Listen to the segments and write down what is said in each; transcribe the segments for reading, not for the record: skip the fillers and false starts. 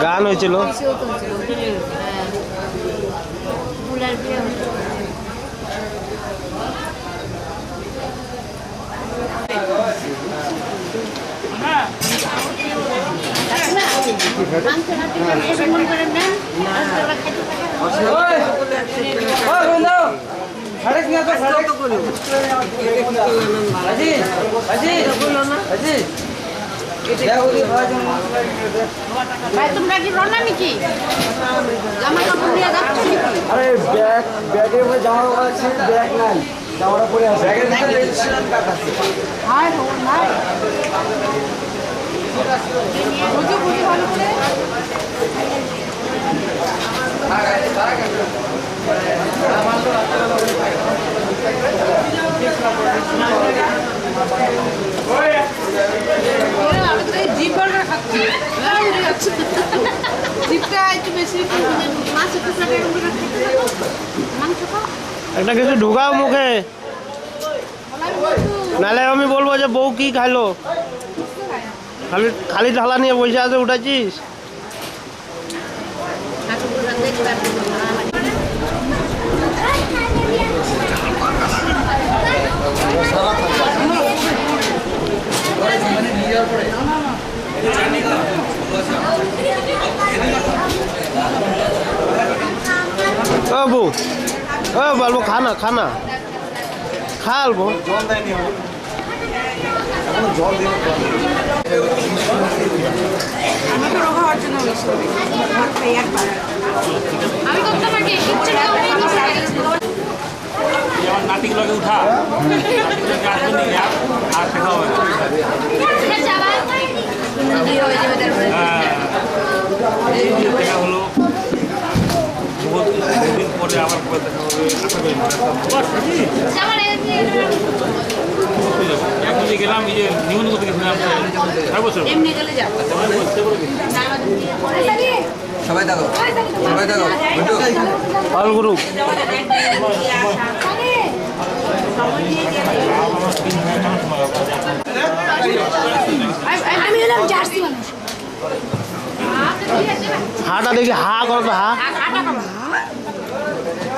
গান হয়েছিল। তোমরা কি রওনা নাকি? জামা কাপড় নিয়ে যাচ্ছ? আরে ব্যাগের উপরে জামা কাপড় আছে, ব্যাগ নাই, জামাটা পরে আছে। ব্যাগের ভিতরে রেজিস্ট্রেশন কার্ড আছে। হাই হো নাই। বুঝো বুঝো ভালো করে। একটা কিছু ঢুকাও মুখে, নাহলে আমি বলবো যে বউ কি খাইলো। খালি খালি ঢালা নিয়ে বসে আছে, উঠাচ্ছিস। বউ বলবো খানা খানা খালবো জল দেয়নি, জল দিয়ে নাতিগুলোকে উঠা আর দেখা হবে দেখা হলো বহুদিন পরে আবার দেখা হবে। এখন যে গেলাম এই যে নিমন্ত্রণ করতে গেছিলাম 6 বছর সবাই দেখো, সবাই দেখো। অল গ্রুপ আমি হলাম জার্সি মানুষ। হাটা দেখি হা করো তো হা।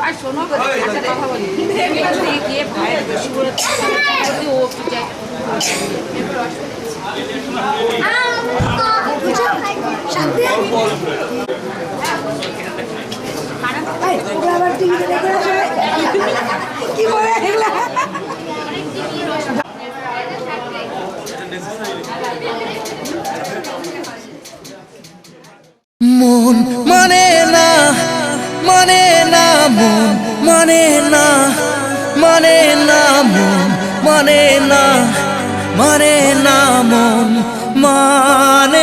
আর শোনো কথা বলি গিয়ে ভাইয়ের বেশি করে ও কি চাই মন মানে না, মানে না, মন মানে না, মানে না, মন মানে না, মানে না, মন মানে